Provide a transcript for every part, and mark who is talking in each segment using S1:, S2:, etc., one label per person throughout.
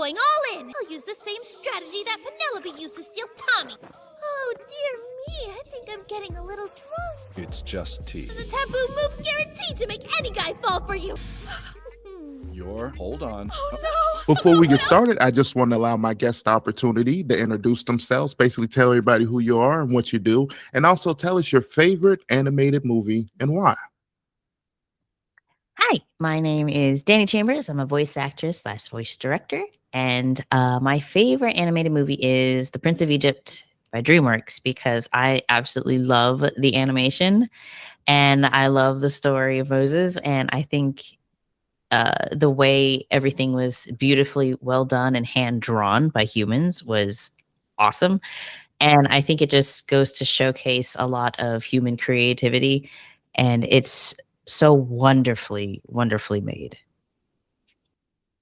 S1: going all in. I'll use the same strategy that Penelope used to steal Tommy. Oh, dear me. I think I'm getting a little drunk.
S2: It's just tea.
S1: This is a taboo move guaranteed to make any guy fall for you.
S2: Hold on.
S1: Oh, no.
S3: Before we get started, I just want to allow my guests the opportunity to introduce themselves, basically tell everybody who you are and what you do, and also tell us your favorite animated movie and why.
S4: Hi, my name is Dani Chambers. I'm a voice actress / voice director. And my favorite animated movie is The Prince of Egypt by DreamWorks because I absolutely love the animation and I love the story of Moses. And I think the way everything was beautifully well done and hand drawn by humans was awesome. And I think it just goes to showcase a lot of human creativity. And it's so wonderfully made.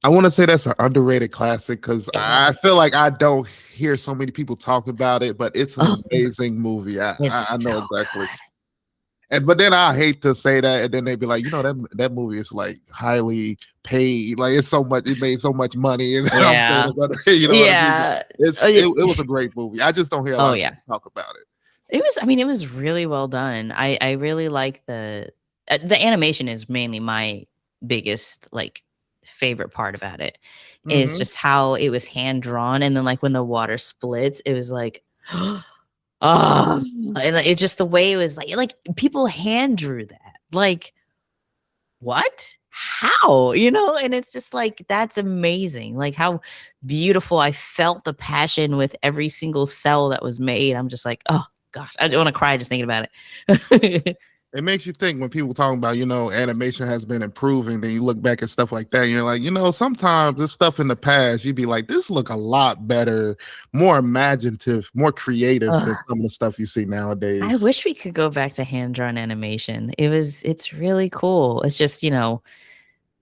S3: I want to say that's an underrated classic because I feel like I don't hear so many people talk about it, but it's an amazing movie. I know exactly. But then I hate to say that, and then they'd be like, that movie is like highly paid, like it's so much, it made so much money, and
S4: Yeah.
S3: I'm saying it's
S4: Yeah.
S3: it was a great movie. I just don't hear a lot of people talk about it.
S4: It was really well done. I really like the animation is mainly my biggest favorite part about it is just how it was hand drawn, and then when the water splits, it was like and it's just the way it was like people hand drew that. What? How? And it's just that's amazing. How beautiful. I felt the passion with every single cell that was made. I'm just like, oh gosh, I want to cry just thinking about it.
S3: It makes you think when people talk about, animation has been improving, then you look back at stuff like that and you're like, sometimes this stuff in the past, you'd be like, this look a lot better, more imaginative, more creative than some of the stuff you see nowadays.
S4: I wish we could go back to hand-drawn animation. It's really cool. It's just,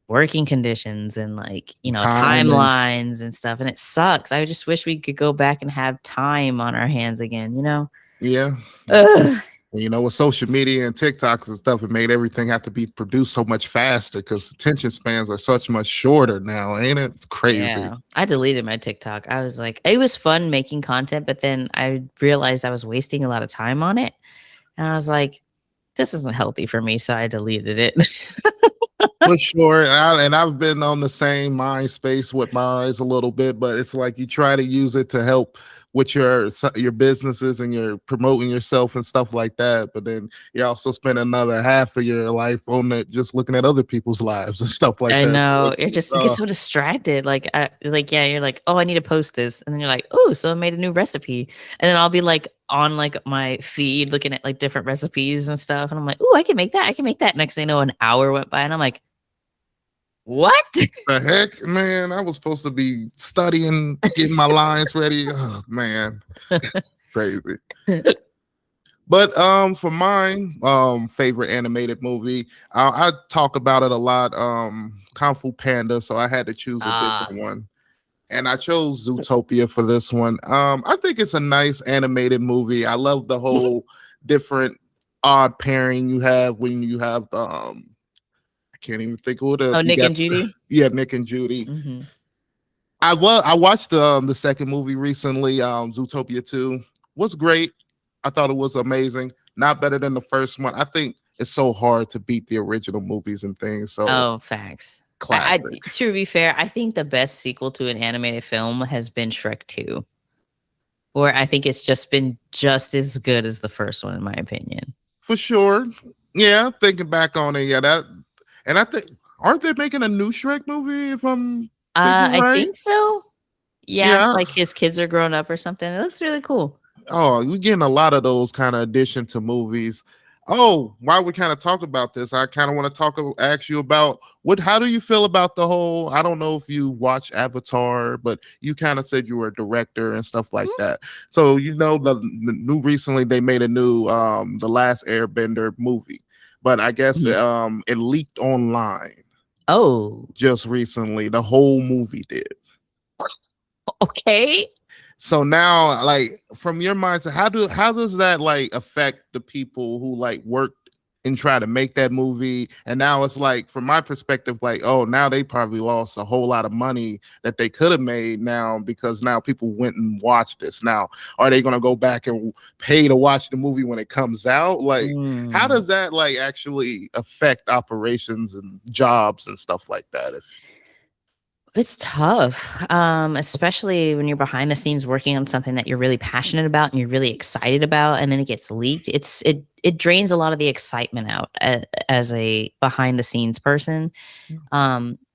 S4: working conditions and timelines and stuff. And it sucks. I just wish we could go back and have time on our hands again,
S3: Yeah. With social media and TikToks and stuff, it made everything have to be produced so much faster because attention spans are such much shorter now. Ain't it? It's crazy.
S4: Yeah. I deleted my TikTok. I was like, it was fun making content, but then I realized I was wasting a lot of time on it. And I was like, this isn't healthy for me. So I deleted it.
S3: For sure. And I've been on the same mind space with mine a little bit, but it's like you try to use it to help with your businesses and you're promoting yourself and stuff like that, but then you also spend another half of your life on it just looking at other people's lives and stuff like that.
S4: I know. You're just you get so distracted. You're like, oh, I need to post this, and then you're like, oh, so I made a new recipe, and then I'll be on my feed looking at different recipes and stuff, and I'm like, oh, I can make that. Next thing I know, an hour went by, and I'm like, what
S3: the heck, man? I was supposed to be studying, getting my lines ready. Oh man, crazy. But for mine, favorite animated movie, I talk about it a lot. Kung Fu Panda, so I had to choose a different one, and I chose Zootopia for this one. I think it's a nice animated movie. I love the whole different odd pairing you have when you have the can't even think of it.
S4: Nick and Judy.
S3: Yeah, Nick and Judy.
S4: Mm-hmm.
S3: I watched the second movie recently. Zootopia 2 was great. I thought it was amazing. Not better than the first one. I think it's so hard to beat the original movies and things. So
S4: facts.
S3: Classic.
S4: To be fair, I think the best sequel to an animated film has been Shrek 2. Or I think it's just been just as good as the first one, in my opinion.
S3: For sure. Yeah, thinking back on it, yeah, and I think, aren't they making a new Shrek movie? If I'm right?
S4: I think so. Yeah, it's his kids are grown up or something. It looks really cool.
S3: Oh, we're getting a lot of those kind of addition to movies. Oh, while we kind of talk about this, I kind of want to ask you about how do you feel about the whole, I don't know if you watch Avatar, but you kind of said you were a director and stuff like that. So, recently they made a new, The Last Airbender movie. But I guess it leaked online.
S4: Oh.
S3: Just recently. The whole movie did.
S4: Okay.
S3: So now, from your mindset, how does that affect the people who worked and try to make that movie. And now it's like, from my perspective, like, oh, now they probably lost a whole lot of money that they could have made now, because now people went and watched this. Now, are they going to go back and pay to watch the movie when it comes out? Like, how does that like actually affect operations and jobs and stuff like that?
S4: It's tough, especially when you're behind the scenes working on something that you're really passionate about and you're really excited about, and then it gets leaked. It drains a lot of the excitement out as a behind the scenes person,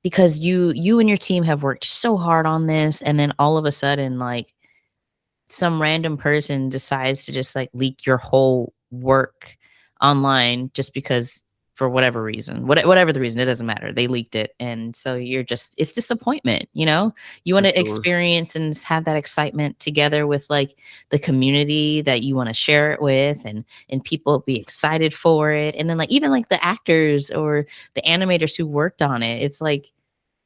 S4: because you and your team have worked so hard on this, and then all of a sudden, like, some random person decides to just like leak your whole work online just because, for whatever reason, whatever the reason, it doesn't matter. They leaked it. And so it's disappointment, you know? You want to experience and have that excitement together with like the community that you want to share it with, and people be excited for it. And then like, even like the actors or the animators who worked on it, it's like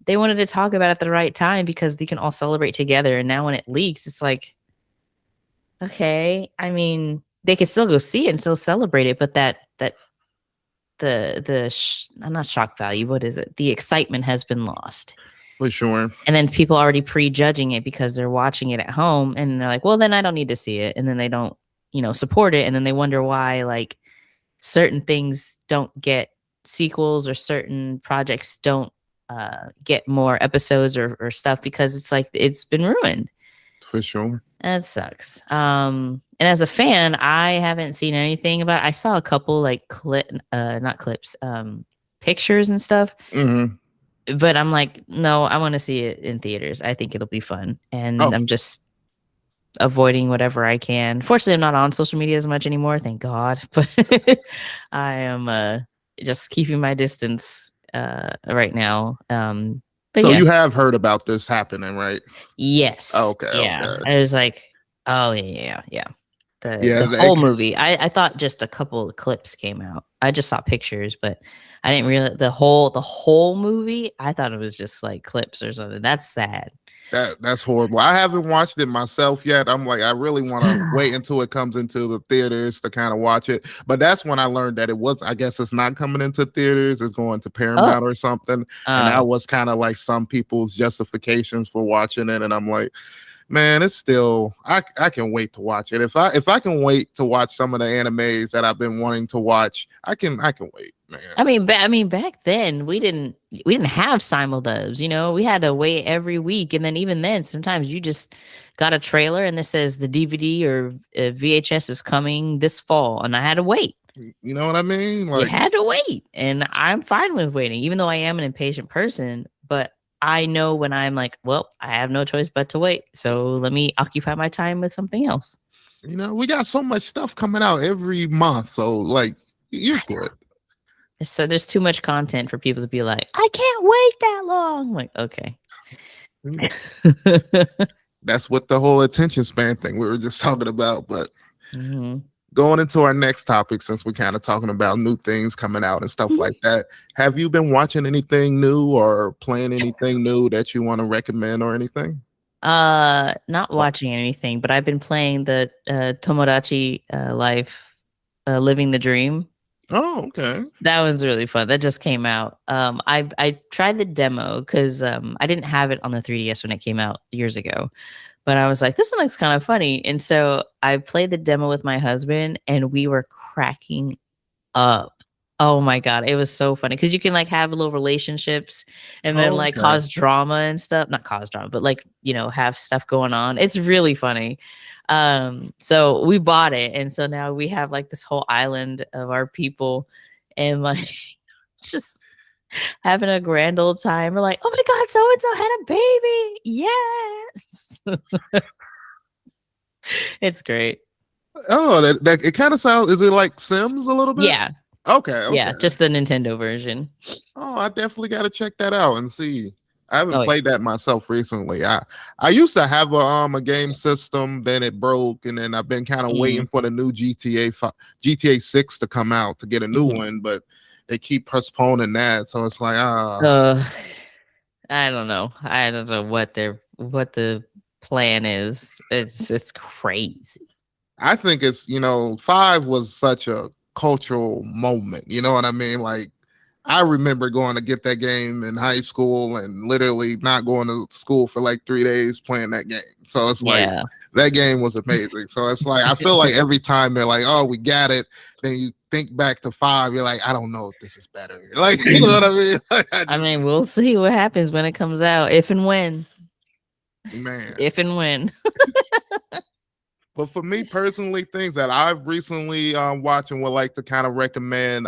S4: they wanted to talk about it at the right time because they can all celebrate together. And now when it leaks, it's like, okay, I mean, they could still go see it and still celebrate it, but not shock value, what is it? The excitement has been lost.
S3: For sure.
S4: And then people already prejudging it because they're watching it at home, and they're like, well, then I don't need to see it. And then they don't, support it. And then they wonder why like certain things don't get sequels, or certain projects don't get more episodes or stuff, because it's like it's been ruined.
S3: For sure.
S4: That sucks. And as a fan, I haven't seen anything about it. I saw a couple like not clips, pictures and stuff.
S3: Mm-hmm.
S4: But I'm like, no, I want to see it in theaters. I think it'll be fun. And I'm just avoiding whatever I can. Fortunately, I'm not on social media as much anymore, thank God. But I am just keeping my distance right now.
S3: So
S4: yeah.
S3: You have heard about this happening, right?
S4: Yes.
S3: Oh, okay.
S4: Yeah.
S3: Okay.
S4: I was like, oh yeah. The whole movie. I thought just a couple of clips came out. I just saw pictures, but I didn't realize the whole movie. I thought it was just like clips or something. That's sad.
S3: That's horrible. I haven't watched it myself yet. I'm like, I really want to wait until it comes into the theaters to kind of watch it. But that's when I learned that I guess it's not coming into theaters. It's going to Paramount or something. And that was kind of like some people's justifications for watching it. And I'm like, man, it's still, I can wait to watch it. If I can wait to watch some of the animes that I've been wanting to watch, I can wait, man.
S4: I mean, back then we didn't have simuldubs. We had to wait every week, and then even then, sometimes you just got a trailer and this says the DVD or VHS is coming this fall, and I had to wait.
S3: You know what I mean?
S4: Like, you had to wait, and I'm fine with waiting, even though I am an impatient person. But I know when I'm like, well, I have no choice but to wait. So let me occupy my time with something else.
S3: We got so much stuff coming out every month. So like, you're good.
S4: So there's too much content for people to be like, I can't wait that long. I'm like, okay.
S3: That's what the whole attention span thing we were just talking about. But going into our next topic, since we're kind of talking about new things coming out and stuff like that, have you been watching anything new or playing anything new that you want to recommend or anything?
S4: Not watching anything, but I've been playing the Tomodachi Life, Living the Dream.
S3: Oh, okay.
S4: That one's really fun. That just came out. I tried the demo because I didn't have it on the 3DS when it came out years ago. But I was like, this one looks kind of funny. And so I played the demo with my husband, and we were cracking up. Oh my God. It was so funny because you can like have little relationships and then like cause drama and stuff. Not cause drama, but like, have stuff going on. It's really funny. So we bought it. And so now we have like this whole island of our people, and like just having a grand old time. We're like, oh my God, so-and-so had a baby. Yes. It's great.
S3: Oh, that it kind of sounds, is it like Sims a little bit?
S4: Yeah.
S3: Okay.
S4: Yeah, just the Nintendo version.
S3: Oh, I definitely got to check that out and see. I haven't played that myself recently. I used to have a game system, then it broke, and then I've been kind of waiting for the new GTA 6 to come out to get a new one, but they keep postponing that. So it's like,
S4: I don't know. I don't know what the plan is. It's crazy.
S3: I think it's 5 was such a cultural moment. You know what I mean? Like, I remember going to get that game in high school and literally not going to school for like 3 days playing that game. So it's like
S4: Yeah.
S3: that game was amazing. So it's like I feel like every time they're like, "Oh, we got it," then you think back to 5, you're like, "I don't know if this is better." Like, you know what I mean? Like,
S4: I mean, we'll see what happens when it comes out, if and when.
S3: man.
S4: If and when.
S3: But for me personally, things that I've recently watched and would like to kind of recommend,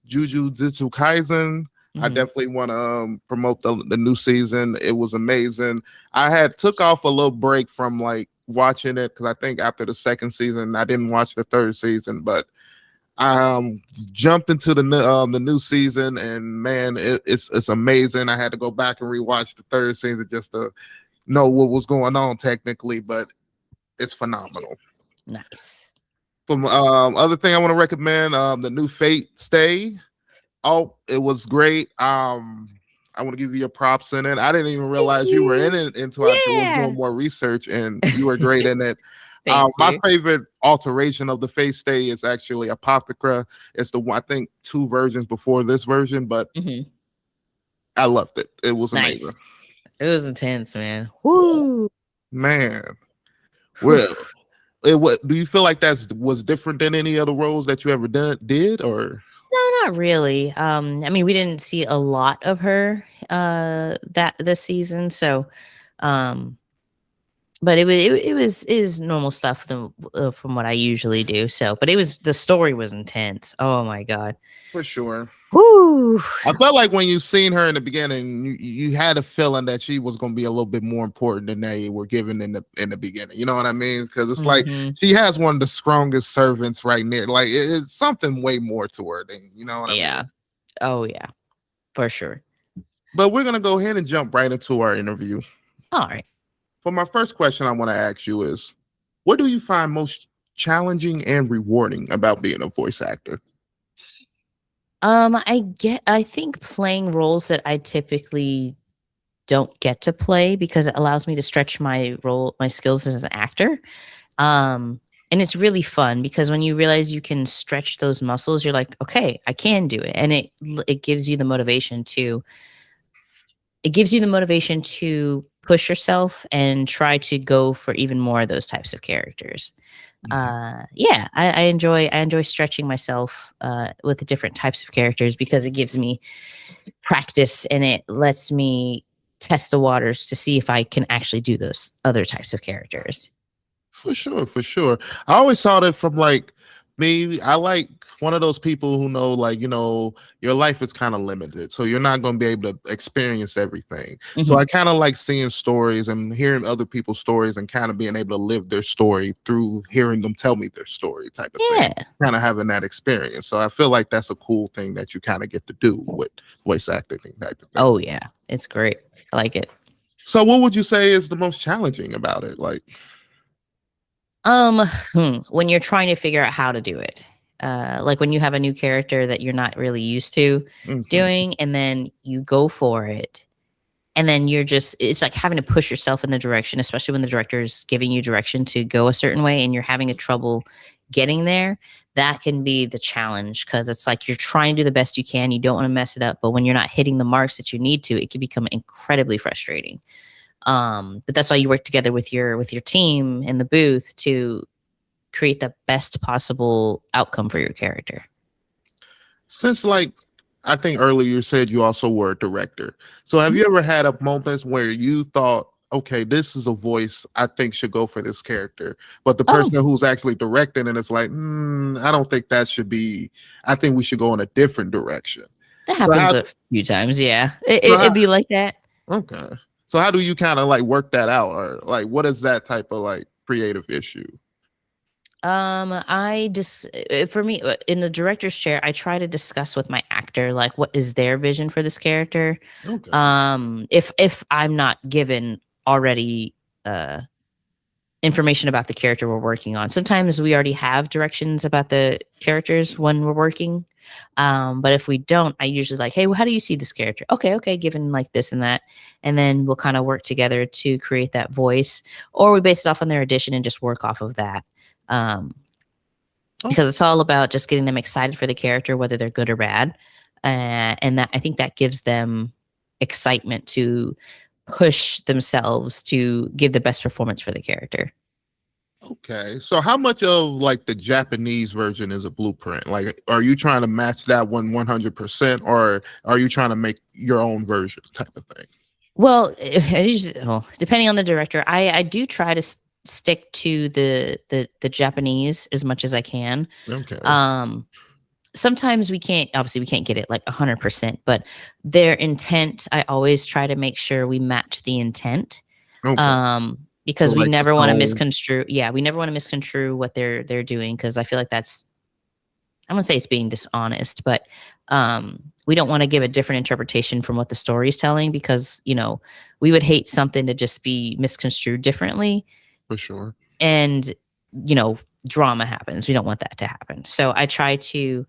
S3: Jujutsu Kaisen. I
S4: Mhm.
S3: definitely want to promote the new season. It was amazing. I had took off a little break from like watching it because I think after the second season, I didn't watch the third season, but I jumped into the new season, and man, it's amazing. I had to go back and rewatch the third season just to know what was going on technically, but it's phenomenal.
S4: Nice.
S3: From other thing I want to recommend, the new Fate Stay. Oh, it was great. I want to give you your props in it. I didn't even realize you were in it until I was doing more research, and you were great in it. My favorite alteration of the Fate Stay is actually Apothecra. It's the one, I think 2 versions before this version, but I loved it. It was amazing.
S4: It was intense, man. Woo,
S3: man. Well, what do you feel like that was different than any other roles that you ever did, or?
S4: No, not really. I mean, we didn't see a lot of her that this season, so but it was normal stuff from what I usually do. So, but the story was intense. Oh my god,
S3: for sure.
S4: Woo.
S3: I felt like when you seen her in the beginning, you had a feeling that she was going to be a little bit more important than they were given in the beginning. You know what I mean? Because it's like she has one of the strongest servants right near. Like it's something way more to her than you know what I mean?
S4: Oh yeah, for sure.
S3: But we're gonna go ahead and jump right into our interview.
S4: All right.
S3: For my first question, I want to ask you is, what do you find most challenging and rewarding about being a voice actor?
S4: I think playing roles that I typically don't get to play because it allows me to stretch my skills as an actor. And it's really fun because when you realize you can stretch those muscles, you're like, okay, I can do it. And it gives you the motivation to push yourself and try to go for even more of those types of characters. I enjoy stretching myself with the different types of characters because it gives me practice and it lets me test the waters to see if I can actually do those other types of characters.
S3: For sure. I always saw that from like me. I like one of those people who know, like, you know, your life is kind of limited, so you're not going to be able to experience everything. So I kind of like seeing stories and hearing other people's stories and kind of being able to live their story through hearing them tell me their story type of thing. Kind of having that experience. So I feel like that's a cool thing that you kind of get to do with voice acting type of thing.
S4: Oh yeah, it's great. I like it.
S3: So what would you say is the most challenging about it? Like,
S4: when you're trying to figure out how to do it, like when you have a new character that you're not really used to doing, and then you go for it, and then it's like having to push yourself in the direction, especially when the director's giving you direction to go a certain way and you're having a trouble getting there. That can be the challenge because it's like you're trying to do the best you can. You don't want to mess it up, but when you're not hitting the marks that you need to, it can become incredibly frustrating. But that's why you work together with your team in the booth to create the best possible outcome for your character.
S3: Since, like, I think earlier you said you also were a director. So have you ever had a moment where you thought, okay, this is a voice I think should go for this character, but the person who's actually directing and it's like, I don't think that should be, I think we should go in a different direction.
S4: That happens a few times. Yeah. It'd be like that. Okay.
S3: So how do you kind of like work that out, or like what is that type of like creative issue?
S4: I just for me in the director's chair, I try to discuss with my actor like what is their vision for this character. Okay. If I'm not given already information about the character we're working on, sometimes we already have directions about the characters when we're working. But if we don't, I usually like, hey, well, how do you see this character? Okay, given like this and that. And then we'll kind of work together to create that voice, or we base it off on their audition and just work off of that. because it's all about just getting them excited for the character, whether they're good or bad. And that I think that gives them excitement to push themselves to give the best performance for the character.
S3: Okay, so how much of like the Japanese version is a blueprint? Like, are you trying to match that 100%, or are you trying to make your own version type of thing?
S4: Well, depending on the director, I do try to stick to the Japanese as much as I can.
S3: Okay.
S4: Sometimes we can't get it like 100%, but their intent, I always try to make sure we match the intent.
S3: Okay.
S4: Because
S3: So,
S4: we
S3: like,
S4: never want to misconstrue. Yeah, we never want to misconstrue what they're doing, because I feel like that's, I wouldn't say it's being dishonest, but we don't want to give a different interpretation from what the story is telling, because, you know, we would hate something to just be misconstrued differently.
S3: For sure.
S4: And, you know, drama happens. We don't want that to happen. So I try to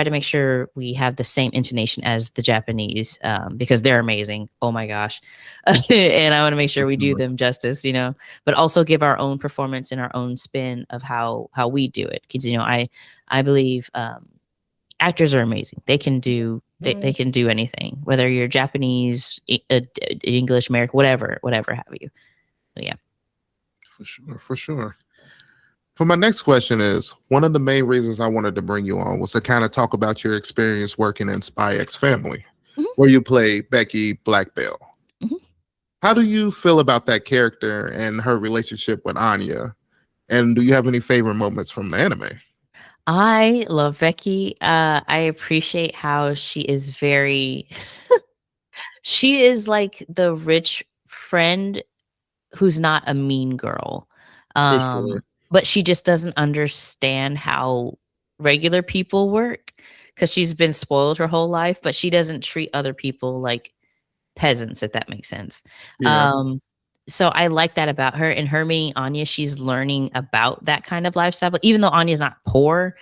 S4: make sure we have the same intonation as the Japanese, because they're amazing. Oh my gosh. And I want to make sure we do them justice, you know, but also give our own performance and our own spin of how we do it. Because, you know, I believe actors are amazing. They can do they can do anything, whether you're Japanese, English, American, whatever have you. So, yeah.
S3: For sure. For my next question is, one of the main reasons I wanted to bring you on was to kind of talk about your experience working in Spy X Family, where you play Becky Blackbell. How do you feel about that character and her relationship with Anya? And do you have any favorite moments from the anime?
S4: I love Becky. I appreciate how she is very she is like the rich friend who's not a mean girl.
S3: For sure.
S4: But she just doesn't understand how regular people work, because she's been spoiled her whole life, but she doesn't treat other people like peasants, if that makes sense.
S3: Yeah.
S4: So I like that about her. And her meeting Anya, she's learning about that kind of lifestyle. But even though Anya's not poor,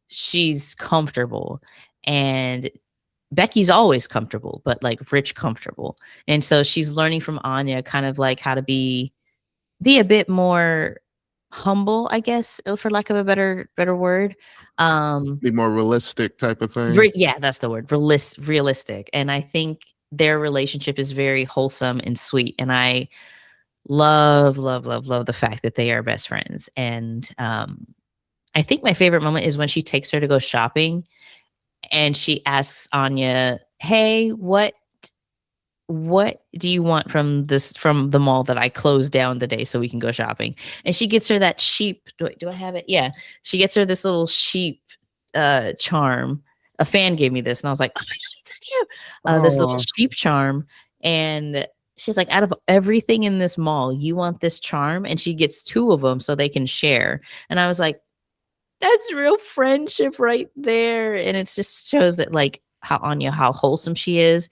S4: she's comfortable. And Becky's always comfortable, but like rich comfortable. And so she's learning from Anya kind of like how to be a bit more humble, I guess, for lack of a better word.
S3: Be more realistic type of thing.
S4: Yeah, that's the word. Realistic. And I think their relationship is very wholesome and sweet. And I love the fact that they are best friends. And I think my favorite moment is when she takes her to go shopping and she asks Anya, "Hey, what do you want from the mall that I closed down today so we can go shopping?" And she gets her that sheep. Do I have it? Yeah. She gets her this little sheep charm. A fan gave me this and I was like, "Oh my God, it's so cute." This little sheep charm. And she's like, "Out of everything in this mall, you want this charm?" And she gets 2 of them so they can share. And I was like, that's real friendship right there. And it just shows that, like, how wholesome she is,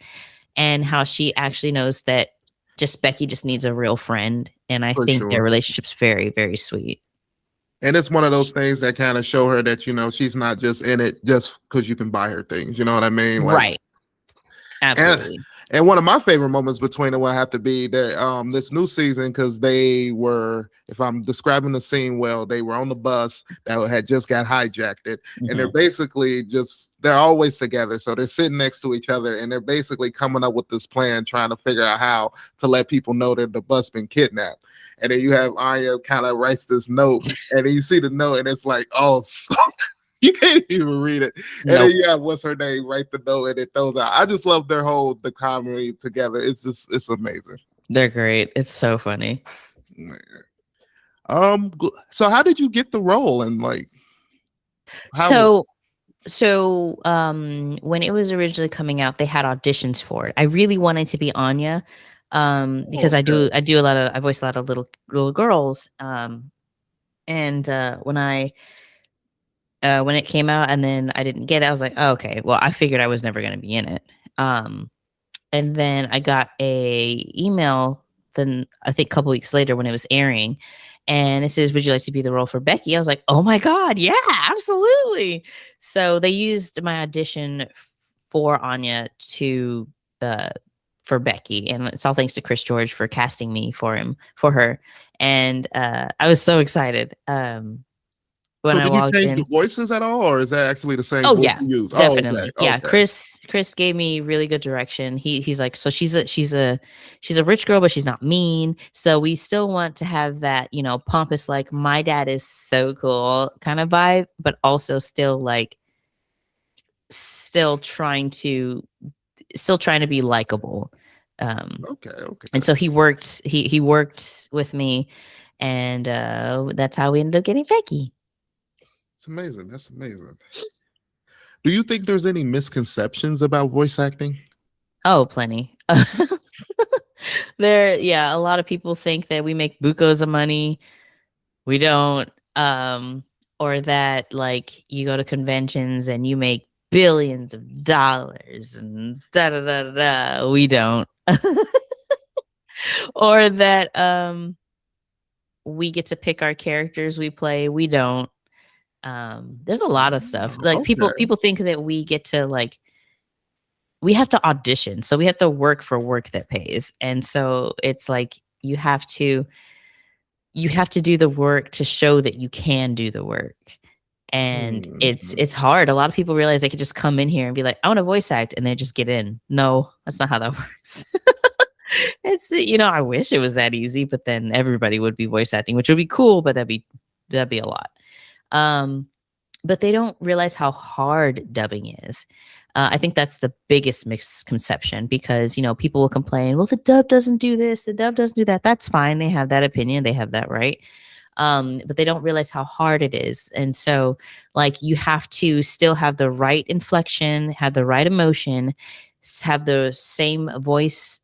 S4: and how she actually knows that Becky just needs a real friend. And I think their relationship's very, very sweet.
S3: And it's one of those things that kind of show her that, you know, she's not just in it just because you can buy her things. You know what I mean? Like,
S4: right. Absolutely.
S3: And one of my favorite moments between them will have to be that this new season, because they were, if I'm describing the scene well, they were on the bus that had just got hijacked, and they're basically they're always together, so they're sitting next to each other, and they're basically coming up with this plan, trying to figure out how to let people know that the bus been kidnapped. And then you have Anya kind of writes this note, and then you see the note, and it's like, oh, you can't even read it. And then you have what's her name write the note, and it throws out. I just love the comedy together. It's amazing.
S4: They're great. It's so funny.
S3: So how did you get the role? And like,
S4: so when it was originally coming out, they had auditions for it. I really wanted to be Anya, because I voice a lot of little girls. And when it came out and then I didn't get it, I was like, oh, okay, well, I figured I was never going to be in it. And then I got a email then I think a couple weeks later when it was airing, and it says, "Would you like to be the role for Becky?" I was like, "Oh my God, yeah, absolutely." So they used my audition for Anya for Becky, and it's all thanks to Chris George for casting me for her. And I was so excited. when
S3: So
S4: I
S3: did you
S4: walked
S3: change the
S4: in.
S3: voices at all, or is that actually the same
S4: Oh
S3: voice
S4: yeah,
S3: you use? Oh, okay,
S4: definitely. Yeah,
S3: okay.
S4: Chris gave me really good direction. He's like, so she's a rich girl, but she's not mean. So we still want to have that, pompous, like my dad is so cool kind of vibe, but also still trying to be likable.
S3: Okay, okay.
S4: And so he worked with me, and that's how we ended up getting Becky.
S3: It's amazing. That's amazing. Do you think there's any misconceptions about voice acting?
S4: Oh, plenty. A lot of people think that we make bucos of money. We don't. Or that like you go to conventions and you make billions of dollars and da da da da da. We don't. Or that we get to pick our characters we play. We don't. There's a lot of stuff. Like
S3: Okay.
S4: people think that we get to like we have to audition. So we have to work for work that pays. And so it's like you have to do the work to show that you can do the work. And it's hard. A lot of people realize they could just come in here and be like, I want to voice act, and they just get in. No, that's not how that works. It's I wish it was that easy, but then everybody would be voice acting, which would be cool, but that'd be a lot. But they don't realize how hard dubbing is. I think that's the biggest misconception, because people will complain, well, the dub doesn't do this, the dub doesn't do that. That's fine. They have that opinion. They have that right. But they don't realize how hard it is. And so like you have to still have the right inflection, have the right emotion, have the same voice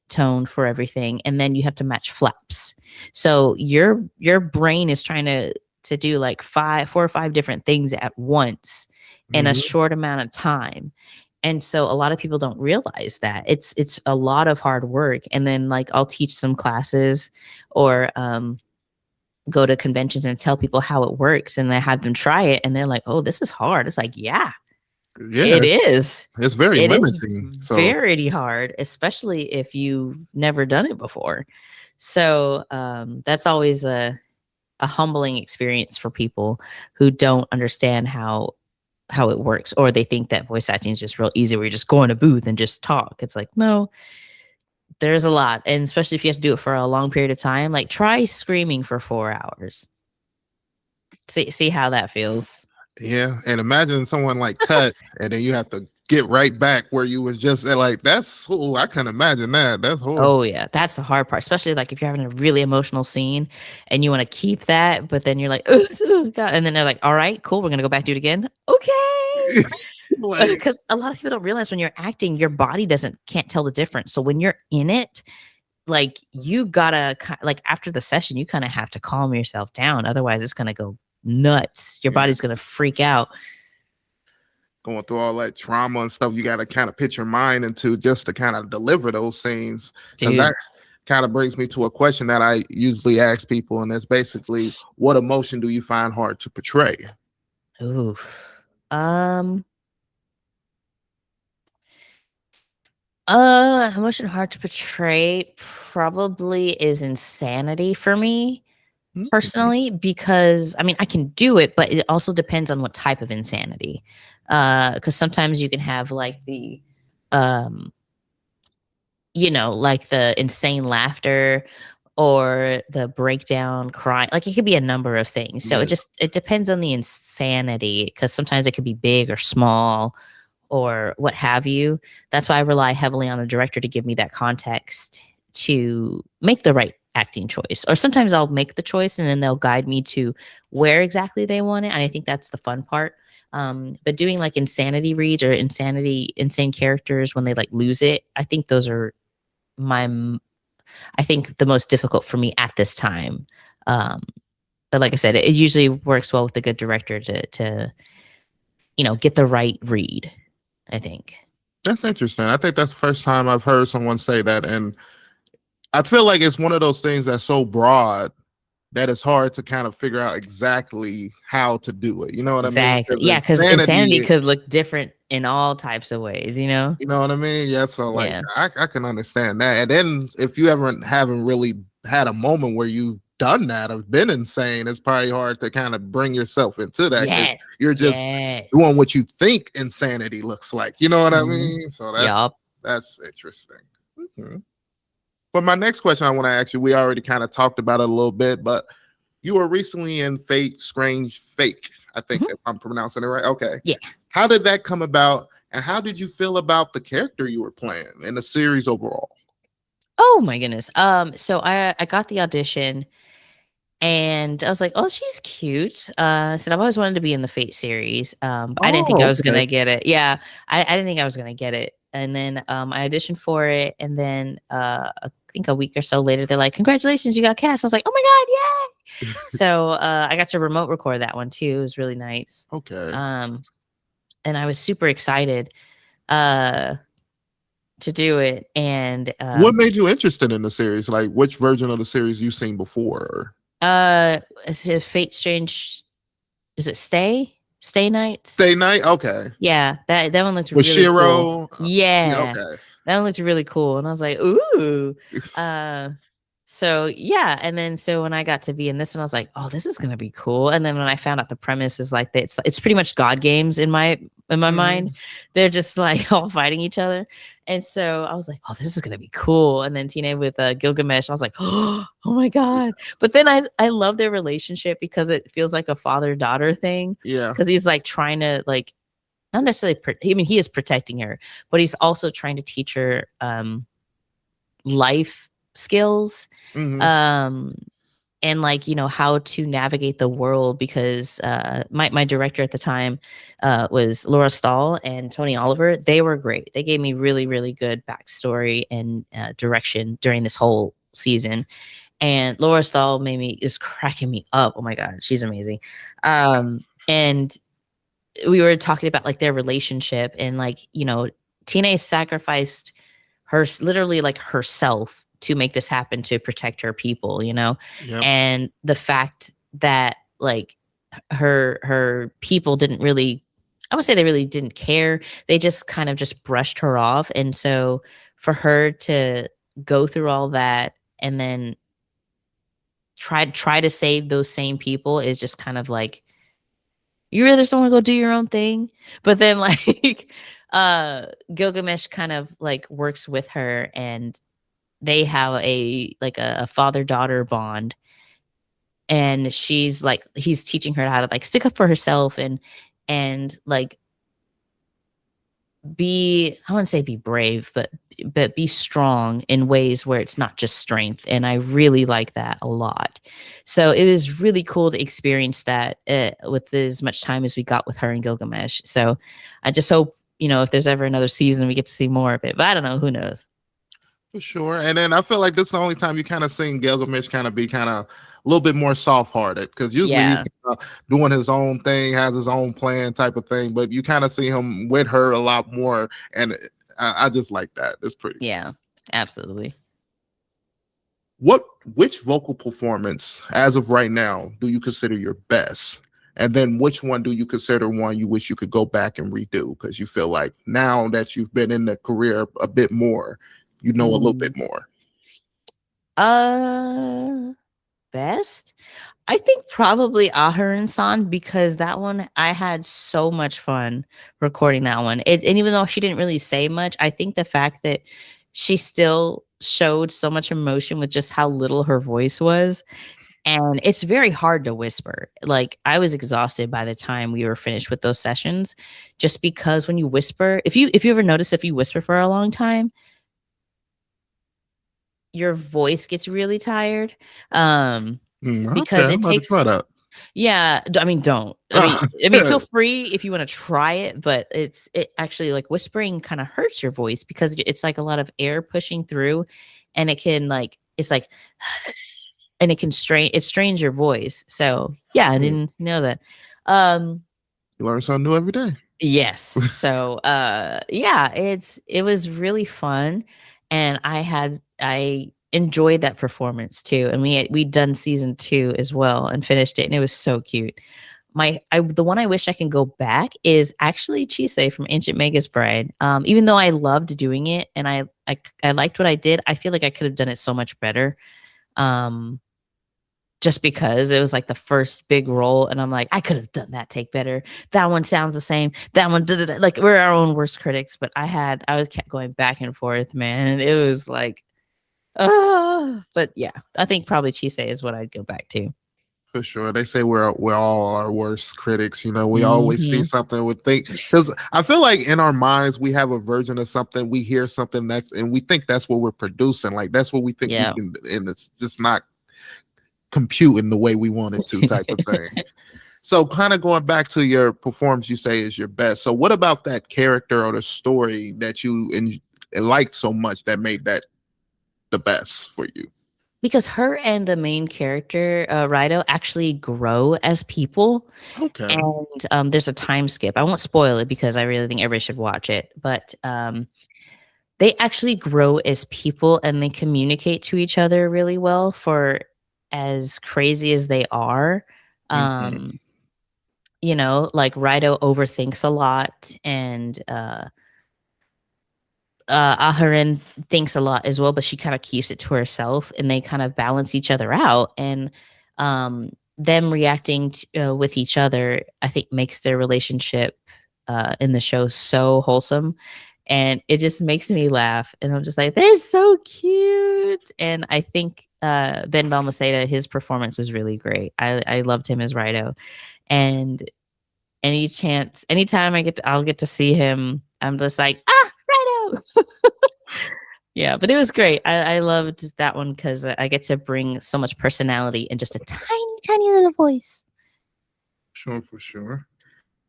S4: tone for everything, and then you have to match flaps. So your brain is trying to do like 4 or 5 different things at once in a short amount of time. And so a lot of people don't realize that it's a lot of hard work. And then like I'll teach some classes or go to conventions and tell people how it works, and I have them try it, and they're like, oh, this is hard. It's like, yeah, it is.
S3: It's very
S4: It
S3: limiting.
S4: is very hard, especially if you've never done it before. So that's always a humbling experience for people who don't understand how it works, or they think that voice acting is just real easy where you just go in a booth and just talk. It's like, no, there's a lot. And especially if you have to do it for a long period of time, like try screaming for 4 hours. See how that feels.
S3: Yeah, and imagine someone like cut and then you have to get right back where you was just like, that's I can imagine that. That's horrible.
S4: Oh yeah, that's the hard part, especially like if you're having a really emotional scene and you want to keep that, but then you're like, oh God, and then they're like, all right, cool, we're gonna go back do it again. Okay. Because a lot of people don't realize when you're acting, your body can't tell the difference. So when you're in it, like you gotta like after the session, you kind of have to calm yourself down. Otherwise, it's gonna go nuts. Your body's gonna freak out.
S3: Going through all that trauma and stuff, you got to kind of put your mind into just to kind of deliver those scenes. Because that kind of brings me to a question that I usually ask people, and that's basically, what emotion do you find hard to portray?
S4: Oof. Emotion hard to portray probably is insanity for me personally, because I mean I can do it, but it also depends on what type of insanity. Because sometimes you can have like the like the insane laughter or the breakdown crying. Like it could be a number of things. So it depends on the insanity, because sometimes it could be big or small or what have you. That's why I rely heavily on the director to give me that context to make the right acting choice. Or sometimes I'll make the choice and then they'll guide me to where exactly they want it. And I think that's the fun part. But doing like insanity reads or insane characters when they like lose it, I think those are I think the most difficult for me at this time. But like I said, it usually works well with a good director to get the right read, I think.
S3: That's interesting. I think that's the first time I've heard someone say that. And I feel like it's one of those things that's so broad that it's hard to kind of figure out exactly how to do it. You know what I mean?
S4: Yeah, because insanity could look different in all types of ways, You know
S3: what I mean? Yeah, so like I can understand that. And then if you haven't really had a moment where you done that, have been insane, it's probably hard to kind of bring yourself into that. 'Cause
S4: Yes.
S3: you're just
S4: Yes.
S3: doing what you think insanity looks like. You know what I
S4: Mhm.
S3: mean? So
S4: Yup.
S3: that's interesting. Mhm. But my next question I want to ask you, we already kind of talked about it a little bit, but you were recently in Fate Strange Fake. I think if I'm pronouncing it right. Okay.
S4: Yeah.
S3: How did that come about? And how did you feel about the character you were playing in the series overall?
S4: Oh my goodness. So I got the audition and I was like, oh, she's cute. I said I've always wanted to be in the Fate series. But I didn't think I
S3: Oh,
S4: was
S3: okay.
S4: gonna get it. Yeah. I didn't think I was gonna get it. And then I auditioned for it, and then I think a week or so later, they're like, congratulations, you got cast. I was like, oh my God, yay. So I got to remote record that one too. It was really nice.
S3: Okay.
S4: And I was super excited to do it. And
S3: What made you interested in the series? Like, which version of the series you seen before?
S4: is it Fate Strange? Is it Stay Nights?
S3: Stay Night? Okay.
S4: Yeah, that one looked
S3: With
S4: really
S3: Shiro?
S4: cool. Yeah,
S3: Okay.
S4: that one looked really cool, and I was like, ooh. So yeah, and then so when I got to be in this one, I was like, oh, this is gonna be cool. And then when I found out the premise is like that, it's pretty much God games in my mind. They're just like all fighting each other, and so I was like, oh, this is gonna be cool. And then Tine with Gilgamesh, I was like, oh my God. But then I love their relationship because it feels like a father-daughter thing.
S3: Yeah.
S4: Because he's like trying to like not necessarily. I mean, he is protecting her, but he's also trying to teach her life skills, and like, you know, how to navigate the world, because my director at the time was Laura Stahl and Tony Oliver. They were great. They gave me really, really good backstory and direction during this whole season. And Laura Stahl is cracking me up. Oh my God, she's amazing. And we were talking about like their relationship, and like, you know, Tina sacrificed literally like herself to make this happen, to protect her people, you know.
S3: Yep.
S4: And the fact that like her people didn't really, I would say they really didn't care. They just kind of just brushed her off. And so for her to go through all that and then try to save those same people is just kind of like, you really just don't want to go do your own thing. But then like Gilgamesh kind of like works with her, and they have a father-daughter bond. And she's like, he's teaching her how to like stick up for herself and like I wouldn't say be brave, but be strong in ways where it's not just strength. And I really like that a lot. So it was really cool to experience that with as much time as we got with her and Gilgamesh. So I just hope, you know, if there's ever another season, we get to see more of it. But I don't know, who knows?
S3: For sure. And then I feel like this is the only time you kind of seen Gilgamesh kind of be kind of a little bit more soft-hearted, because usually he's doing his own thing, has his own plan type of thing, but you kind of see him with her a lot more, and I just like that. It's pretty
S4: cool. Absolutely.
S3: Which vocal performance as of right now do you consider your best, and then which one do you consider one you wish you could go back and redo, because you feel like now that you've been in the career a bit more, you know, a little bit more?
S4: Best? I think probably Aharen-san, because that one, I had so much fun recording that one. And even though she didn't really say much, I think the fact that she still showed so much emotion with just how little her voice was. And it's very hard to whisper. Like, I was exhausted by the time we were finished with those sessions, just because when you whisper, if you ever notice, if you whisper for a long time, your voice gets really tired. Because it takes, yeah, I mean, don't. I mean, feel free if you want to try it, but it actually, like, whispering kind of hurts your voice because it's like a lot of air pushing through, and it can like, it's like, and it strains your voice. So yeah, I didn't know that.
S3: You learn something new every day.
S4: Yes. So yeah, it was really fun, and I enjoyed that performance too. And we'd done season 2 as well and finished it, and it was so cute. The one I wish I can go back is actually Chise from Ancient Magus Bride. Even though I loved doing it and I liked what I did, I feel like I could have done it so much better. just because it was like the first big role, and I'm like, I could have done that take better. That one sounds the same. That one did it. Like, we're our own worst critics, but I was kept going back and forth, man. And it was like, but yeah, I think probably Chise is what I'd go back to.
S3: For sure. They say we're all our worst critics. You know, we always see something we think, because I feel like in our minds we have a version of something, we hear something and we think that's what we're producing. Like that's what we think we can, and it's just not computing the way we want it to, type of thing. So kind of going back to your performance, you say is your best. So what about that character or the story that you liked so much that made that the best for you?
S4: Because her and the main character, Rido, actually grow as people.
S3: Okay.
S4: And there's a time skip. I won't spoil it because I really think everybody should watch it. But they actually grow as people, and they communicate to each other really well for as crazy as they are. You know, like Rido overthinks a lot, and Aharen thinks a lot as well, but she kind of keeps it to herself, and they kind of balance each other out. And them reacting with each other, I think, makes their relationship in the show so wholesome, and it just makes me laugh. And I'm just like, they're so cute. And I think Ben Balmaceda, his performance was really great. I loved him as Rido, and anytime I'll get to see him, I'm just like, Rido. Yeah, but it was great. I loved that one because I get to bring so much personality in just a tiny little voice.
S3: Sure, for sure.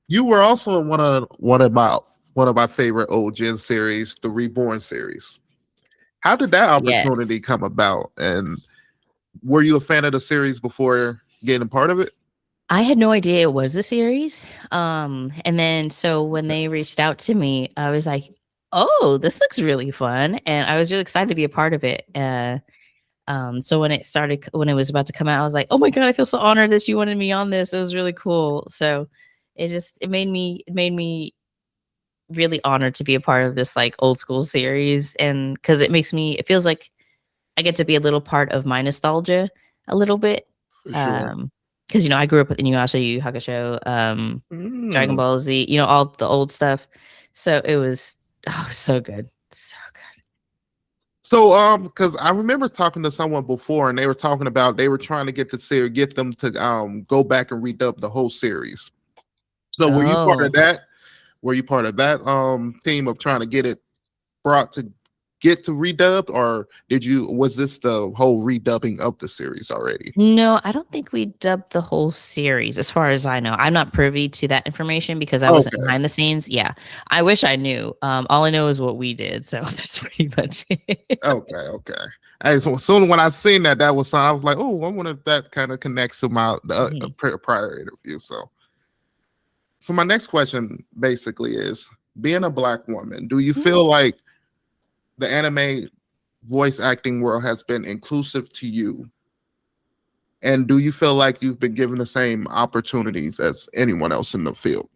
S3: You were also in one of my favorite old Gen series, the Reborn series. How did that opportunity come about? And were you a fan of the series before getting a part of it?
S4: I had no idea it was a series. And then so when they reached out to me, I was like, oh, this looks really fun. And I was really excited to be a part of it. So when it was about to come out, I was like, oh my God, I feel so honored that you wanted me on this. It was really cool. So it made me really honored to be a part of this like old school series. And because it feels like I get to be a little part of my nostalgia a little bit.
S3: For sure.
S4: Because, you know, I grew up with Inuyasha, Yu Yu Hakusho, Dragon Ball Z, you know, all the old stuff. So it was so good. So good.
S3: So, because I remember talking to someone before, and they were talking about they were trying to get them to go back and redub the whole series. So were you part of that? Were you part of that team of trying to get it redubbed, or was this the whole redubbing of the series already?
S4: No, I don't think we dubbed the whole series, as far as I know. I'm not privy to that information because I wasn't behind the scenes. Yeah, I wish I knew. All I know is what we did, so that's pretty much it.
S3: Okay. Hey, so soon when I seen that was something, I was like, oh, I wonder if that kind of connects to the prior interview. So my next question basically is, being a Black woman, do you feel like the anime voice acting world has been inclusive to you? And do you feel like you've been given the same opportunities as anyone else in the field?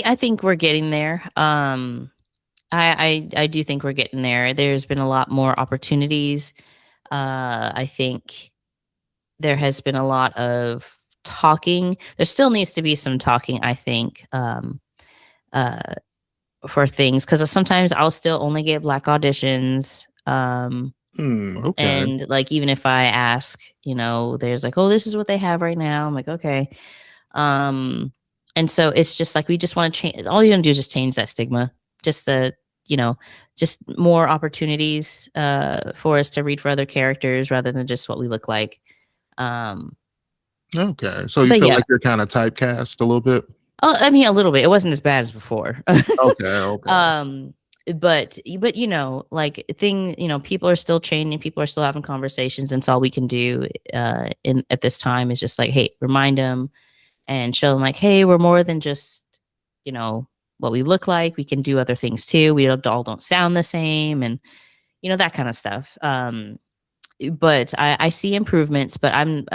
S4: I think we're getting there. I do think we're getting there. There's been a lot more opportunities. I think there has been a lot of talking. There still needs to be some talking, I think, for things, because sometimes I'll still only get Black auditions.
S3: Okay.
S4: And like, even if I ask, you know, there's like, oh, this is what they have right now. I'm like, okay. And so it's just like, we just want to change. All you want to do is just change that stigma. Just just more opportunities for us to read for other characters rather than just what we look like.
S3: Okay. So you feel like you're kind of typecast a little bit?
S4: Oh, I mean, a little bit. It wasn't as bad as before.
S3: Okay.
S4: But you know, like people are still changing, people are still having conversations, and so all we can do at this time is just like, hey, remind them and show them like, hey, we're more than just, you know, what we look like. We can do other things too. We all don't sound the same, and you know, that kind of stuff. But I see improvements, but I'm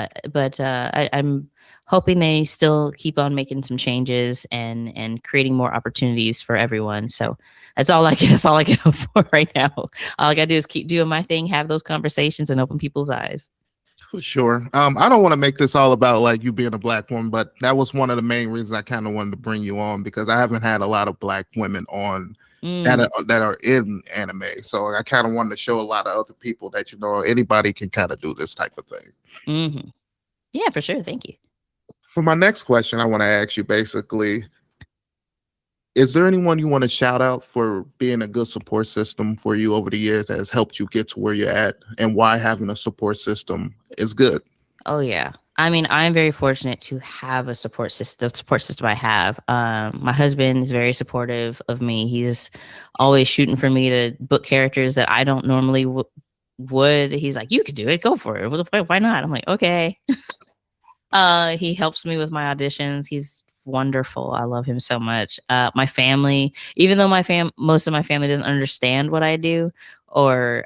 S4: hoping they still keep on making some changes and creating more opportunities for everyone. So that's all I can hope for right now. All I gotta do is keep doing my thing, have those conversations, and open people's eyes.
S3: For sure. I don't want to make this all about like you being a black woman, but that was one of the main reasons I kind of wanted to bring you on, because I haven't had a lot of black women on that are in anime. So I kind of wanted to show a lot of other people that, you know, anybody can kind of do this type of thing.
S4: Yeah, for sure. Thank you.
S3: For my next question, I want to ask you basically, is there anyone you want to shout out for being a good support system for you over the years that has helped you get to where you're at, and why having a support system is good?
S4: Oh yeah. I mean, I'm very fortunate to have a support system. The support system I have. My husband is very supportive of me. He's always shooting for me to book characters that I don't normally would. He's like, "You could do it. Go for it. Why not?" I'm like, "Okay." He helps me with my auditions. He's wonderful. I love him so much. My family, even though most of my family doesn't understand what I do or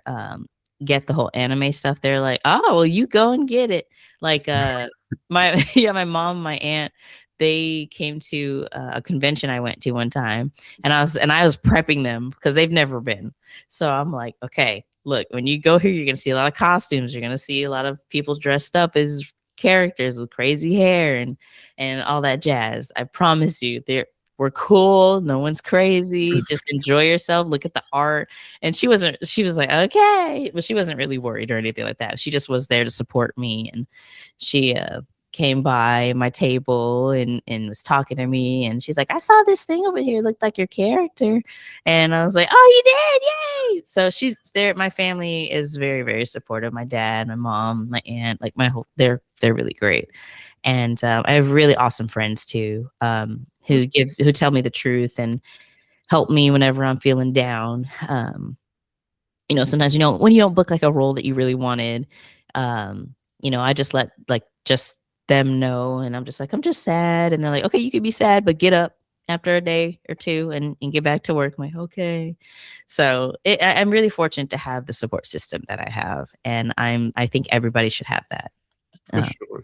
S4: get the whole anime stuff, they're like, "Oh, well, you go and get it." Like my mom, my aunt, they came to a convention I went to one time, and I was prepping them because they've never been. So I'm like, okay, look, when you go here, you're gonna see a lot of costumes. You're gonna see a lot of people dressed up as characters with crazy hair and all that jazz. I promise you, we're cool. No one's crazy. Just enjoy yourself. Look at the art. And she was like, okay, but she wasn't really worried or anything like that. She just was there to support me. And she came by my table and was talking to me. And she's like, I saw this thing over here. It looked like your character. And I was like, oh, you did. Yay. So she's there. My family is very, very supportive. My dad, my mom, my aunt, like they're really great. And I have really awesome friends too, who tell me the truth and help me whenever I'm feeling down. You know, sometimes, you know, when you don't book like a role that you really wanted, you know, I just let just them know, and I'm just like, I'm just sad, and they're like, okay, you can be sad, but get up after a day or two and get back to work. I'm like, okay. So I'm really fortunate to have the support system that I have, and I think everybody should have that.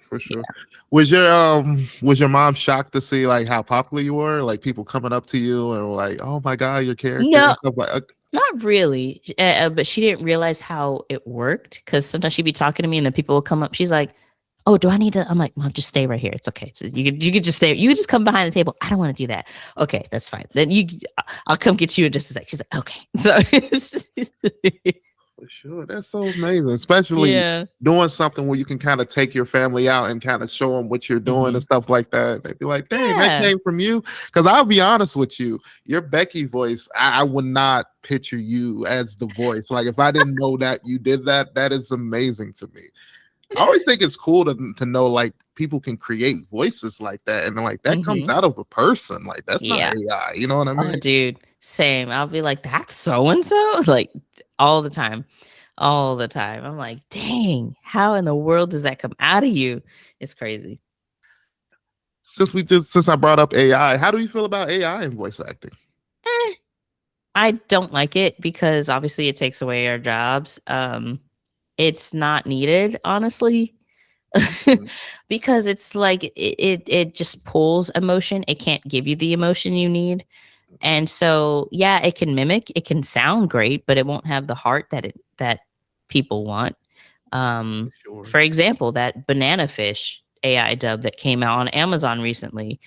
S3: For sure. Yeah. Was your mom shocked to see like how popular you were? Like people coming up to you and like, "Oh my god, your character!"
S4: No,
S3: and stuff like.
S4: Not really. But she didn't realize how it worked, because sometimes she'd be talking to me and then people will come up. She's like, "Oh, do I need to?" I'm like, "Mom, just stay right here. It's okay. So you could just stay. You could just come behind the table. I don't want to do that. Okay, that's fine. Then I'll come get you in just a sec." She's like, "Okay." So.
S3: For sure, that's so amazing, especially doing something where you can kind of take your family out and kind of show them what you're doing and stuff like that. They'd be like, "Dang, that came from you." Because I'll be honest with you, your Becky voice, I would not picture you as the voice. Like if I didn't know that you did that, that is amazing to me. I always think it's cool to know like people can create voices like that, and like that comes out of a person. Like that's not AI. You know what I mean?
S4: Oh, dude, same. I'll be like, "That's so and so," like all the time. I'm like, dang, how in the world does that come out of you? It's crazy.
S3: Since I brought up AI, how do you feel about AI in voice acting?
S4: I don't like it because obviously it takes away our jobs. It's not needed, honestly. Because it's like it just pulls emotion. It can't give you the emotion you need. And so, yeah, it can mimic, it can sound great, but it won't have the heart that people want. For example, that banana fish AI dub that came out on Amazon recently.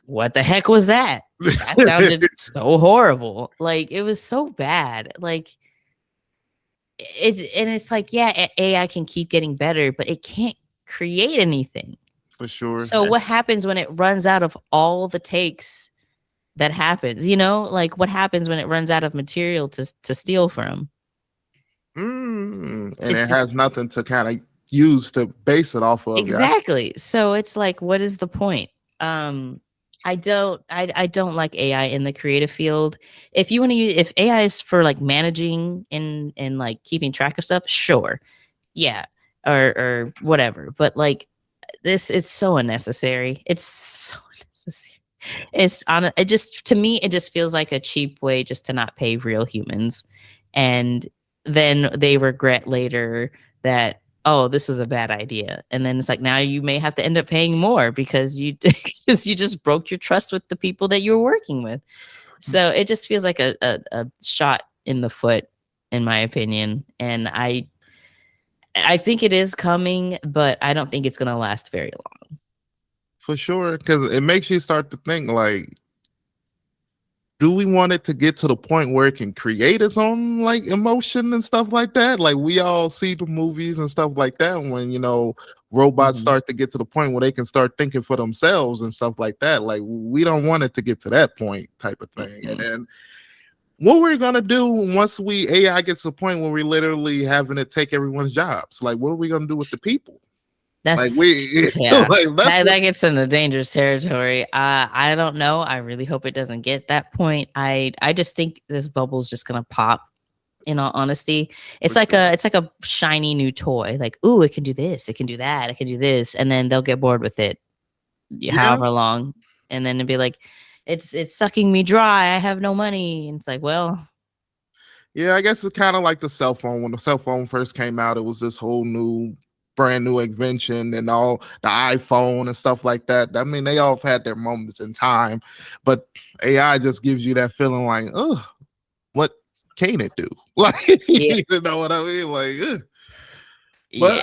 S4: What the heck was that? That sounded so horrible. Like it was so bad. Like it's like, yeah, AI can keep getting better, but it can't create anything.
S3: For sure.
S4: So what happens when it runs out of all the takes? That happens, you know, like what happens when it runs out of material to steal from?
S3: And it has nothing to kind of use to base it off of.
S4: Exactly. So it's like, what is the point? I don't like AI in the creative field. If you want to use, if AI is for like managing and like keeping track of stuff, sure, yeah, or whatever. But like this, it's so unnecessary. It's so unnecessary. To me it just feels like a cheap way just to not pay real humans, and then they regret later that, oh, this was a bad idea, and then it's like now you may have to end up paying more because you just broke your trust with the people that you were working with. So it just feels like a shot in the foot, in my opinion. And I think it is coming, but I don't think it's going to last very long.
S3: For sure, because it makes you start to think like, do we want it to get to the point where it can create its own like emotion and stuff like that? Like we all see the movies and stuff like that when robots start to get to the point where they can start thinking for themselves and stuff like that. Like we don't want it to get to that point type of thing. And then what we're gonna do once AI gets to the point where we're literally having to take everyone's jobs, like what are we gonna do with the people?
S4: That's
S3: yeah,
S4: that gets into dangerous territory. I don't know. I really hope it doesn't get that point. I just think this bubble's just gonna pop. In all honesty, it's like a shiny new toy. Like, ooh, it can do this, it can do that, it can do this, and then they'll get bored with it, however long, and then it'll be like, it's sucking me dry. I have no money. And it's like, well.
S3: Yeah, I guess it's kind of like the cell phone. When the cell phone first came out, it was this whole brand new invention, and all the iPhone and stuff like that. I mean, they all have had their moments in time, but AI just gives you that feeling like, oh, what can it do? Like, you know what I mean? Like, but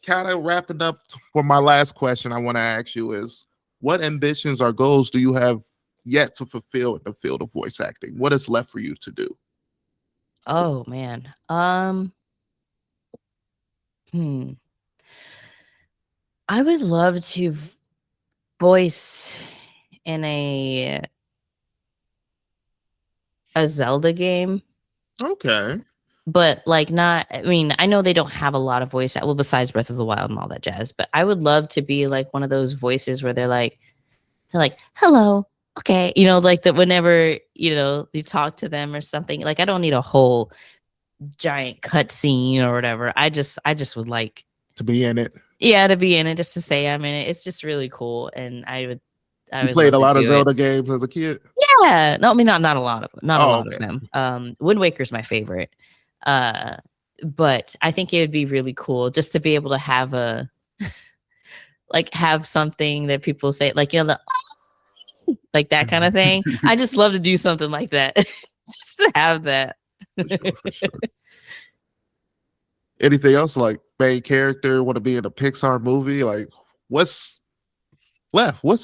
S3: kind of wrapping up for my last question, I want to ask you is, what ambitions or goals do you have yet to fulfill in the field of voice acting? What is left for you to do?
S4: Oh man. I would love to voice in a Zelda game.
S3: Okay.
S4: But like not, I mean, I know they don't have a lot of voice, well, besides Breath of the Wild and all that jazz, but I would love to be like one of those voices where they're like, hello, okay, like that whenever, you talk to them or something. Like I don't need a whole giant cut scene or whatever. I just would like
S3: to be in it.
S4: Yeah, to be in it, just to say I'm in it. It's just really cool, and I
S3: you played a lot of Zelda games as a kid?
S4: Yeah, no, I mean not a lot of them. Wind Waker's my favorite, but I think it would be really cool just to be able to have a have something that people say, like like that kind of thing. I just love to do something like that, just to have that.
S3: For sure. Anything else, like main character, want to be in a Pixar movie? Like, what's left? What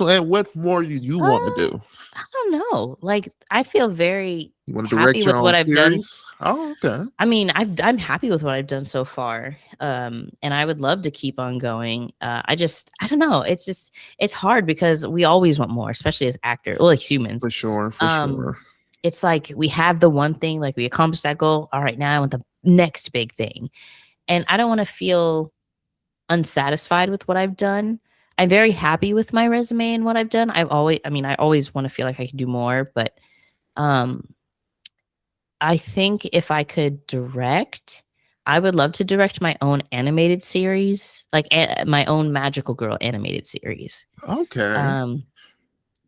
S3: more do you want to do?
S4: I don't know. Like, I feel very
S3: happy with what I've done. Oh, okay.
S4: I mean, I'm happy with what I've done so far, and I would love to keep on going. I don't know. It's hard because we always want more, especially as actors, well, like humans.
S3: For sure. Sure.
S4: It's like we have the one thing, like we accomplished that goal. All right, now I want the next big thing. And I don't want to feel unsatisfied with what I've done. I'm very happy with my resume and what I've done. I always want to feel like I can do more, but I think if I could direct, I would love to direct my own animated series, like my own Magical Girl animated series.
S3: Okay.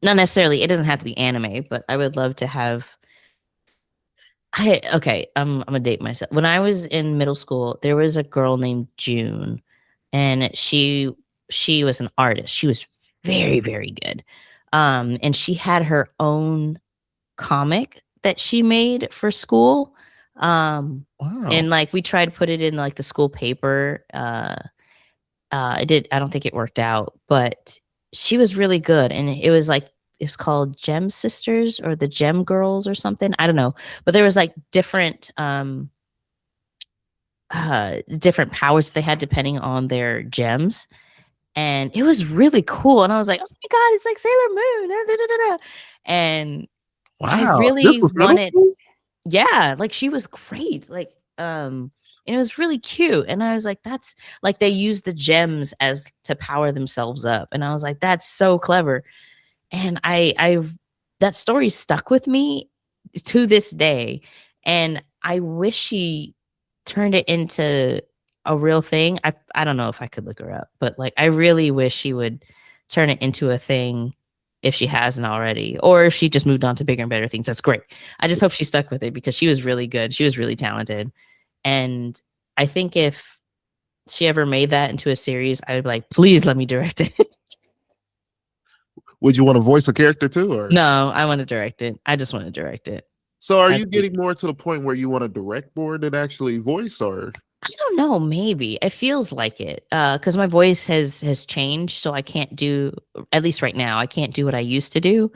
S4: Not necessarily, it doesn't have to be anime, but I would love to have. I'm gonna date myself. When I was in middle school, there was a girl named June, and she was an artist. She was very, very good. And she had her own comic that she made for school.
S3: Wow.
S4: And like we tried to put it in like the school paper. I don't think it worked out, but she was really good. And it was called Gem Sisters or the Gem Girls or something. I don't know. But there was like different powers they had depending on their gems. And it was really cool. And I was like, oh my God, it's like Sailor Moon. Da, da, da, da. And
S3: wow,
S4: I really wanted, yeah, like she was great. Like, and it was really cute. And I was like, that's like they used the gems as to power themselves up. And I was like, that's so clever. And that story stuck with me to this day. And I wish she turned it into a real thing. I don't know if I could look her up, but like I really wish she would turn it into a thing if she hasn't already, or if she just moved on to bigger and better things. That's great. I just hope she stuck with it because she was really good. She was really talented. And I think if she ever made that into a series, I would be like, please let me direct it.
S3: Would you want to voice a character too? Or
S4: no, I want to direct it. I just want to direct it.
S3: So are you getting more to the point where you want to direct more than actually voice, or?
S4: I don't know, maybe. It feels like it. Because my voice has changed, so I can't do, at least right now, I can't do what I used to do.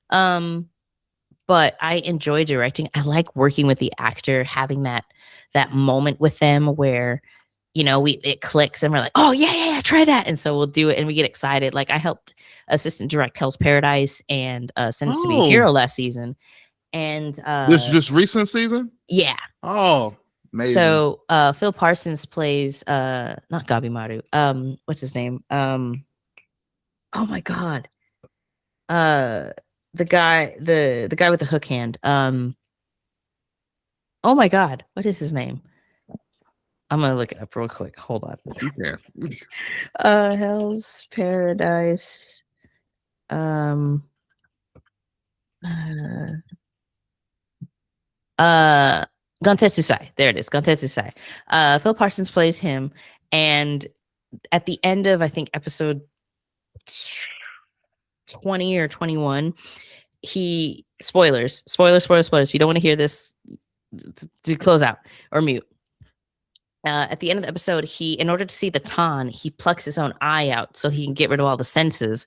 S4: But I enjoy directing. I like working with the actor, having that moment with them where, it clicks and we're like, oh yeah, try that. And so we'll do it and we get excited. Like I helped assistant direct Hell's Paradise and Sentence to Be a
S3: Oh,
S4: Hero last season. And
S3: this is just recent season.
S4: yeah.
S3: Oh, amazing.
S4: So Phil Parsons plays not Gabimaru. What's his name? Oh my god. The guy with the hook hand. Oh my god, what is his name? I'm gonna look it up real quick. Hold on.
S3: Yeah.
S4: Hell's Paradise. Gontetsu Sai. There it is. Gontetsu Sai. Phil Parsons plays him, and at the end of I think episode 20 or 21, he spoilers. If you don't want to hear this, to close out or mute. At the end of the episode, in order to see the Tan, he plucks his own eye out so he can get rid of all the senses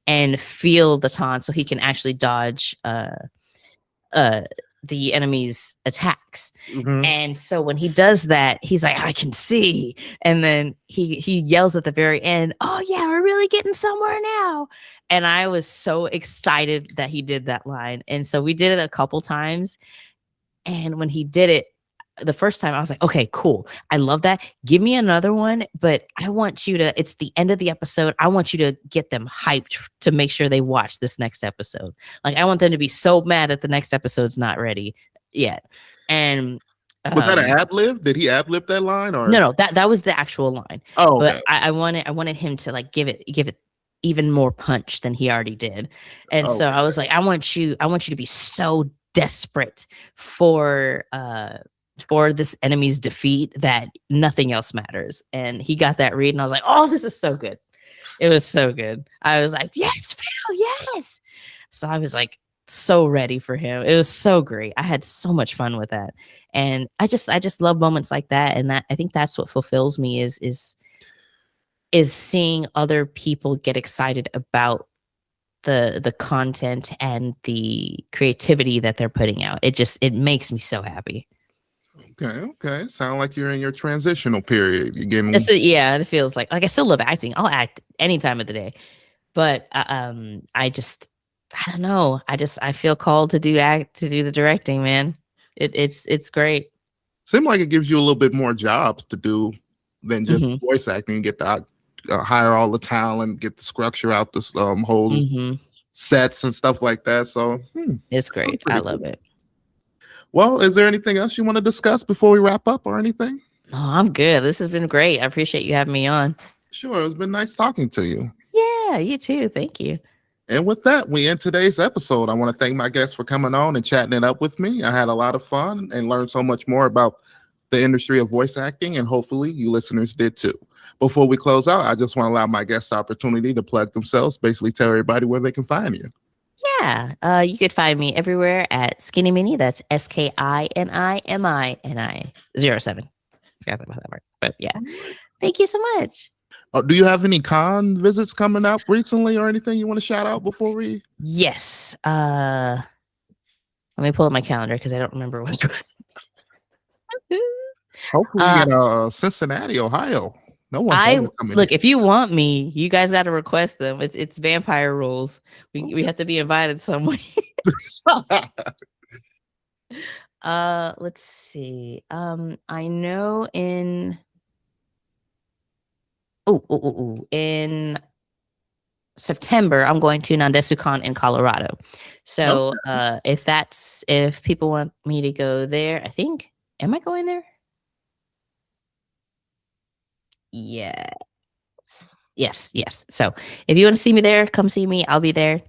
S4: and feel the Tan so he can actually dodge the enemy's attacks.
S3: Mhm.
S4: And so when he does that, he's like, I can see. And then he yells at the very end, oh yeah, we're really getting somewhere now. And I was so excited that he did that line. And so we did it a couple times. And when he did it the first time, I was like, okay, cool. I love that. Give me another one, but I want you to, it's the end of the episode. I want you to get them hyped to make sure they watch this next episode. Like, I want them to be so mad that the next episode's not ready yet. And
S3: was that an ad lib? Did he ad lib that line or
S4: no, that was the actual line.
S3: Oh,
S4: but
S3: okay.
S4: I wanted him to like give it even more punch than he already did. And so I was like, I want you to be so desperate for this enemy's defeat that nothing else matters. And he got that read and I was like, oh, this is so good. It was so good. I was like, yes, Phil, yes. So I was like so ready for him. It was so great. I had so much fun with that. And I just love moments like that. And that I think that's what fulfills me is seeing other people get excited about the content and the creativity that they're putting out. It makes me so happy.
S3: Okay. Sound like you're in your transitional period. You're getting
S4: yeah, it feels like I still love acting. I'll act any time of the day. But I don't know. I feel called to do the directing, man. It's great.
S3: Seems like it gives you a little bit more jobs to do than just voice acting. You get to hire all the talent, get the structure out, the whole sets and stuff like that. So
S4: it's great. I love it.
S3: Well, is there anything else you want to discuss before we wrap up or anything?
S4: No, I'm good. This has been great. I appreciate you having me on.
S3: Sure. It's been nice talking to you.
S4: Yeah, you too. Thank you.
S3: And with that, we end today's episode. I want to thank my guests for coming on and chatting it up with me. I had a lot of fun and learned so much more about the industry of voice acting, and hopefully you listeners did too. Before we close out, I just want to allow my guests the opportunity to plug themselves, basically tell everybody where they can find you.
S4: Yeah, you could find me everywhere at Skinny Mini. That's SKINIMINI 07. Forgot about that part, but yeah. Thank you so much.
S3: Do you have any con visits coming up recently or anything you want to shout out before we?
S4: Yes. Let me pull up my calendar because I don't remember what.
S3: Hopefully in Cincinnati, Ohio. No one.
S4: Look, if you want me, you guys got to request them. It's vampire rules. We have to be invited somewhere. Let's see. I know in in September I'm going to Nandesukan in Colorado. So if people want me to go there, I think am I going there? Yes. So if you want to see me there, come see me. I'll be there.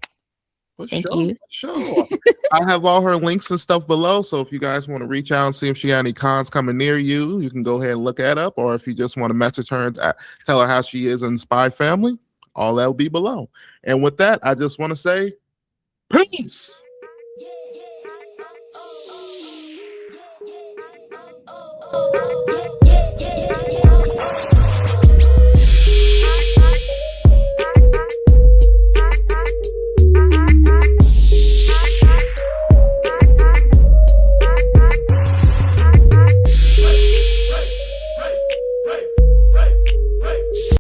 S4: Thank you.
S3: Sure. I have all her links and stuff below. So if you guys want to reach out and see if she got any cons coming near you, you can go ahead and look that up. Or if you just want to message her and tell her how she is in Spy Family, all that will be below. And with that, I just want to say peace.
S1: Yeah.